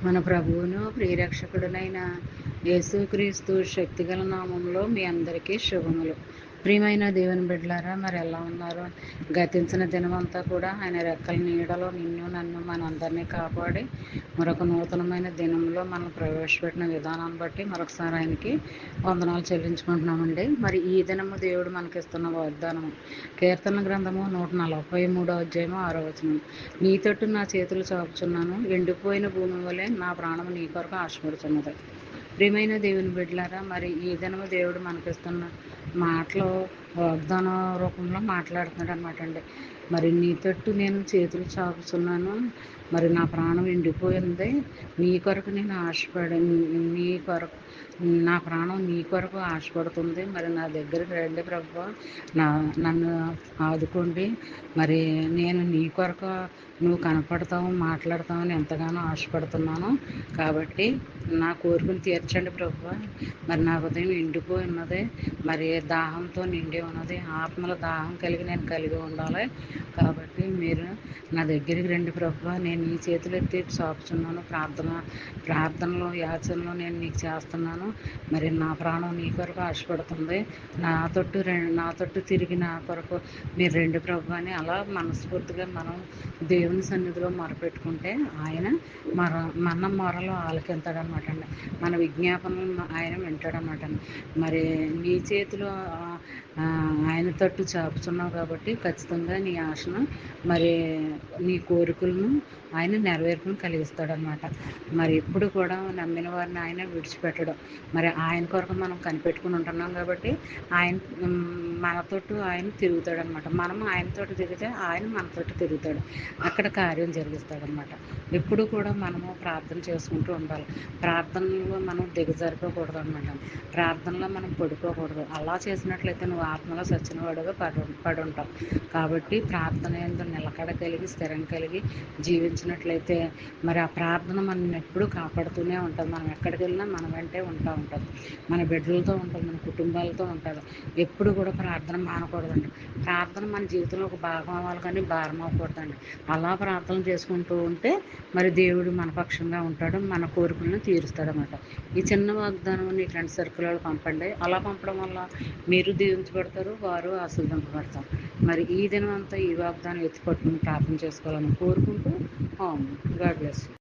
మన ప్రభువును ప్రియరక్షకుడునైన యేసుక్రీస్తు శక్తిగల నామంలో మీ అందరికీ శుభములు. ప్రియమైన దేవుని బిడ్డలారా, మరి ఎలా ఉన్నారు? గతించిన దినమంతా కూడా ఆయన రెక్కల నీడలో నిన్ను నన్ను మనందరినీ కాపాడి మరొక నూతనమైన దినంలో మనం ప్రవేశపెట్టిన విధానాన్ని బట్టి మరొకసారి ఆయనకి వందనాలు చెల్లించుకుంటున్నామండి. మరి ఈ దినము దేవుడు మనకిస్తున్న వాగ్దానము కీర్తన గ్రంథము 143 అధ్యాయము 6వ వచనం. నీ తట్టు నా చేతులు చాపుచున్నాను, ఎండిపోయిన భూమి వలె నా ప్రాణము నీ కొరకు ఆశపడుతున్నది. ప్రియమైన దేవుని బిడ్డలారా, మరి ఈ దినము దేవుడు మనకిస్తున్న మాటలు వాగ్దాన రూపంలో మాట్లాడుతున్నాడు అనమాట అండి. మరి నీ తట్టు నేను చేతులు చాపుచున్నాను, మరి నా ప్రాణం ఎండిపోయింది, నీ కొరకు నేను నీ కొరకు నా ప్రాణం నీ కొరకు ఆశపడుతుంది. మరి నా దగ్గరికి రండి ప్రభువా, నన్ను ఆదుకోండి. మరి నేను నీ కొరకు నువ్వు కనపడతావు, మాట్లాడతావని ఎంతగానో ఆశపడుతున్నాను. కాబట్టి నా కోరికను తీర్చండి ప్రభువా. మరి నా ఉదయం ఎండిపోయి ఉన్నది, మరి దాహంతో నిండి ఉన్నది, ఆత్మల దాహం నేను కలిగి ఉండాలి. కాబట్టి మీరు నా దగ్గరికి రండి ప్రభువా. నేను నీ చేతులు ఎత్తి చాపుచున్నాను. ప్రార్థనలో యాచనలో నేను నీకు చేస్తున్నాను. మరి నా ప్రాణం నీ కొరకు ఆశపడుతుంది. నా తొట్టు తిరిగి నా కొరకు మీరు రెండు ప్రభు అని అలా మనస్ఫూర్తిగా మనం దేవుని సన్నిధిలో మొరపెట్టుకుంటే ఆయన మన మొరలు ఆలకింతాడనమాట అండి. మన విజ్ఞాపనలు ఆయన వింటాడనమాట అండి. మరి నీ చేతిలో ఆయన తట్టు చాపుచున్నావు కాబట్టి ఖచ్చితంగా నీ ఆశను, మరి నీ కోరికలను ఆయన నెరవేర్పును కలిగిస్తాడనమాట. మరి ఎప్పుడు కూడా నమ్మిన వారిని ఆయన విడిచిపెట్టడం. మరి ఆయన కొరకు మనం కనిపెట్టుకుని ఉంటున్నాం కాబట్టి ఆయన మనతోటి ఆయన తిరుగుతాడనమాట. మనం ఆయనతోటి తిరిగితే ఆయన మనతోటి తిరుగుతాడు. అక్కడ కార్యం జరిగిస్తాడనమాట. ఎప్పుడు కూడా మనము ప్రార్థన చేసుకుంటూ ఉండాలి. ప్రార్థనలో మనం దిగజారిపోకూడదు అనమాట. ప్రార్థనలో మనం పడిపోకూడదు. అలా చేసినట్లయితే నువ్వు ఆత్మలో సచ్చిన వాడుగా పడి ఉంటావు. కాబట్టి ప్రార్థన యందు నిలకడ కలిగి స్థిరం కలిగి జీవించినట్లయితే మరి ఆ ప్రార్థన మనల్ని ఎప్పుడూ కాపాడుతూనే ఉంటుంది. మనం ఎక్కడికి వెళ్ళినా మన వెంటే ఉంటుంది. మన బిడ్డలతో ఉంటుంది, మన కుటుంబాలతో ఉంటుంది. ఎప్పుడు కూడా ప్రార్థన మానకూడదండి. ప్రార్థన మన జీవితంలో ఒక భాగం అవ్వాలి కానీ భారం అవ్వకూడదండి. అలా ప్రార్థన చేసుకుంటూ ఉంటే మరి దేవుడు మన పక్షంగా ఉంటాడు, మన కోరికలను తీరుస్తాడనమాట. ఈ చిన్న వాగ్దానం నీ ఫ్రెండ్స్ సర్కిల్లో పంపండి. అలా పంపడం వల్ల మీరు దీవించబడతారు, వారు ఆశీర్వదింపబడతారు. మరి ఈ దినం అంతా ఈ వాగ్దానం ఎత్తి పట్టుకుని ప్రార్థన చేసుకోవాలని కోరుకుంటూ గాడ్ బ్లెస్ యూ.